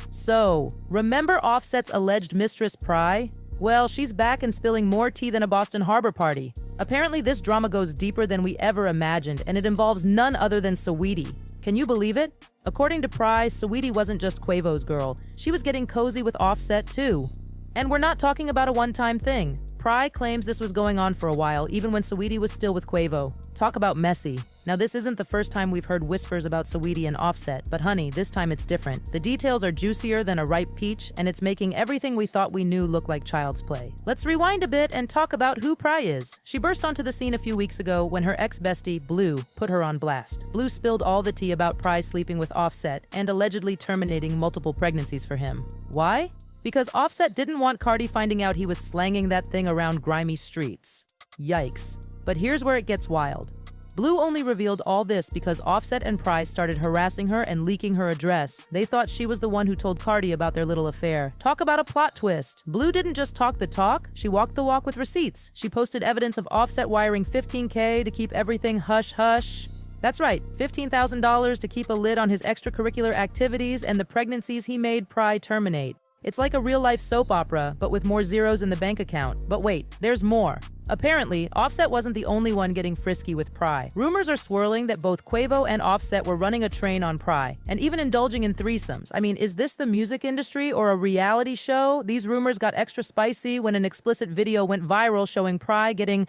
So, remember Offset's alleged mistress Pree? Well, she's back and spilling more tea than a Boston Harbor party. Apparently, this drama goes deeper than we ever imagined, and it involves none other than Saweetie. Can you believe it? According to Pree, Saweetie wasn't just Quavo's girl. She was getting cozy with Offset, too. And we're not talking about a one-time thing. Pree claims this was going on for a while, even when Saweetie was still with Quavo. Talk about messy. Now, this isn't the first time we've heard whispers about Saweetie and Offset, but honey, this time it's different. The details are juicier than a ripe peach, and it's making everything we thought we knew look like child's play. Let's rewind a bit and talk about who Pree is. She burst onto the scene a few weeks ago when her ex-bestie, Blue, put her on blast. Blue spilled all the tea about Pree sleeping with Offset and allegedly terminating multiple pregnancies for him. Why? Because Offset didn't want Cardi finding out he was slanging that thing around grimy streets. Yikes. But here's where it gets wild. Blue only revealed all this because Offset and Pree started harassing her and leaking her address. They thought she was the one who told Cardi about their little affair. Talk about a plot twist. Blue didn't just talk the talk, she walked the walk with receipts. She posted evidence of Offset wiring $15K to keep everything hush-hush. That's right, $15,000 to keep a lid on his extracurricular activities and the pregnancies he made Pree terminate. It's like a real-life soap opera, but with more zeros in the bank account. But wait, there's more. Apparently, Offset wasn't the only one getting frisky with Pree. Rumors are swirling that both Quavo and Offset were running a train on Pree, and even indulging in threesomes. I mean, is this the music industry or a reality show? These rumors got extra spicy when an explicit video went viral showing Pree getting,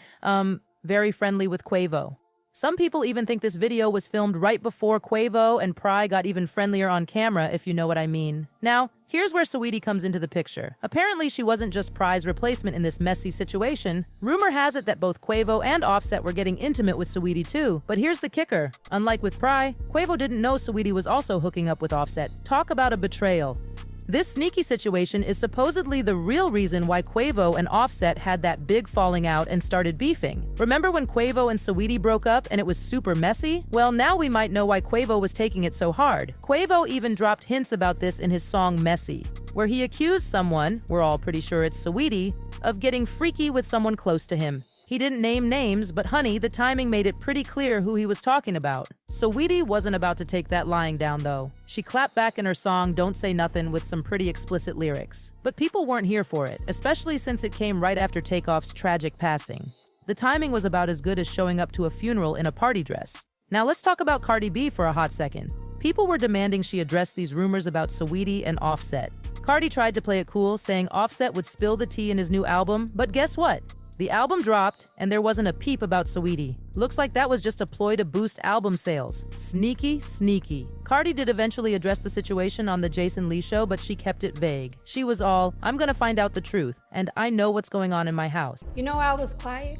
very friendly with Quavo. Some people even think this video was filmed right before Quavo and Pree got even friendlier on camera, if you know what I mean. Now, here's where Saweetie comes into the picture. Apparently, she wasn't just Pree's replacement in this messy situation. Rumor has it that both Quavo and Offset were getting intimate with Saweetie too. But here's the kicker. Unlike with Pree, Quavo didn't know Saweetie was also hooking up with Offset. Talk about a betrayal. This sneaky situation is supposedly the real reason why Quavo and Offset had that big falling out and started beefing. Remember when Quavo and Saweetie broke up and it was super messy? Well, now we might know why Quavo was taking it so hard. Quavo even dropped hints about this in his song Messy, where he accused someone, we're all pretty sure it's Saweetie, of getting freaky with someone close to him. He didn't name names, but honey, the timing made it pretty clear who he was talking about. Saweetie wasn't about to take that lying down though. She clapped back in her song Don't Say Nothin' with some pretty explicit lyrics. But people weren't here for it, especially since it came right after Takeoff's tragic passing. The timing was about as good as showing up to a funeral in a party dress. Now let's talk about Cardi B for a hot second. People were demanding she address these rumors about Saweetie and Offset. Cardi tried to play it cool, saying Offset would spill the tea in his new album, but guess what? The album dropped, and there wasn't a peep about Saweetie. Looks like that was just a ploy to boost album sales. Sneaky, sneaky. Cardi did eventually address the situation on the Jason Lee show, but she kept it vague. She was all, I'm gonna find out the truth, and I know what's going on in my house. You know why I was quiet?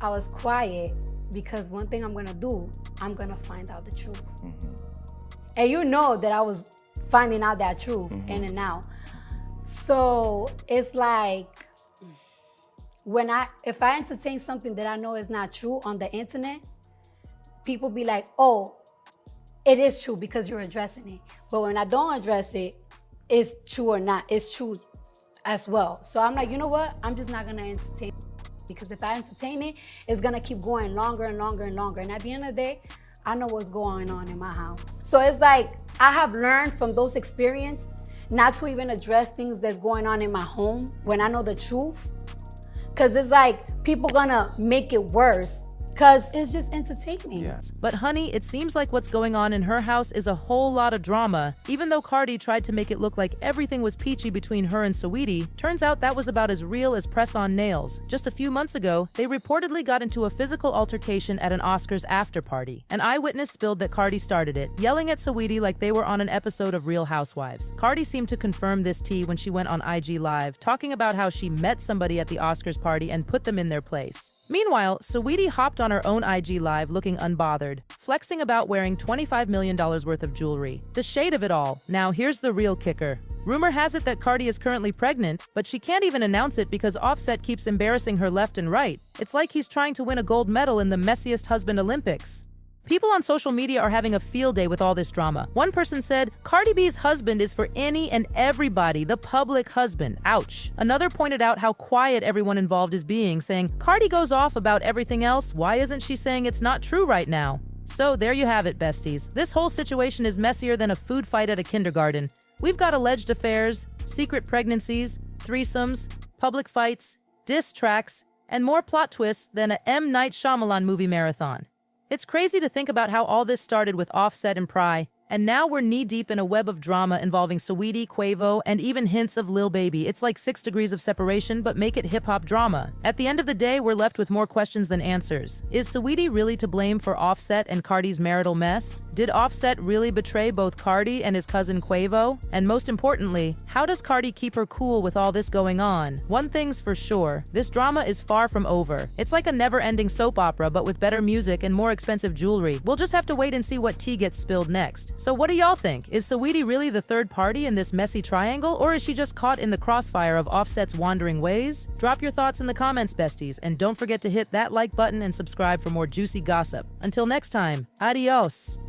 I was quiet because one thing I'm gonna do, I'm gonna find out the truth. And you know that I was finding out that truth in and out. So it's like, if I entertain something that I know is not true on the internet, people be like, oh, it is true because you're addressing it. But when I don't address it, it's true or not, it's true as well. So I'm like, you know what? I'm just not gonna entertain it, because if I entertain it, it's gonna keep going longer and longer and longer. And at the end of the day, I know what's going on in my house. So it's like, I have learned from those experiences not to even address things that's going on in my home when I know the truth. Because it's like, people gonna make it worse because it's just entertaining. Yes. But honey, it seems like what's going on in her house is a whole lot of drama. Even though Cardi tried to make it look like everything was peachy between her and Saweetie, turns out that was about as real as press-on nails. Just a few months ago, they reportedly got into a physical altercation at an Oscars after party. An eyewitness spilled that Cardi started it, yelling at Saweetie like they were on an episode of Real Housewives. Cardi seemed to confirm this tea when she went on IG Live, talking about how she met somebody at the Oscars party and put them in their place. Meanwhile, Saweetie hopped on her own IG Live looking unbothered, flexing about wearing $25 million worth of jewelry. The shade of it all. Now here's the real kicker. Rumor has it that Cardi is currently pregnant, but she can't even announce it because Offset keeps embarrassing her left and right. It's like he's trying to win a gold medal in the messiest husband Olympics. People on social media are having a field day with all this drama. One person said, Cardi B's husband is for any and everybody, the public husband. Ouch. Another pointed out how quiet everyone involved is being, saying, Cardi goes off about everything else, why isn't she saying it's not true right now? So there you have it, besties. This whole situation is messier than a food fight at a kindergarten. We've got alleged affairs, secret pregnancies, threesomes, public fights, diss tracks, and more plot twists than a M. Night Shyamalan movie marathon. It's crazy to think about how all this started with Offset and Pree, and now we're knee-deep in a web of drama involving Saweetie, Quavo, and even hints of Lil Baby. It's like 6 degrees of separation, but make it hip-hop drama. At the end of the day, we're left with more questions than answers. Is Saweetie really to blame for Offset and Cardi's marital mess? Did Offset really betray both Cardi and his cousin Quavo? And most importantly, how does Cardi keep her cool with all this going on? One thing's for sure, this drama is far from over. It's like a never-ending soap opera, but with better music and more expensive jewelry. We'll just have to wait and see what tea gets spilled next. So what do y'all think? Is Saweetie really the third party in this messy triangle, or is she just caught in the crossfire of Offset's wandering ways? Drop your thoughts in the comments, besties, and don't forget to hit that like button and subscribe for more juicy gossip. Until next time, adios!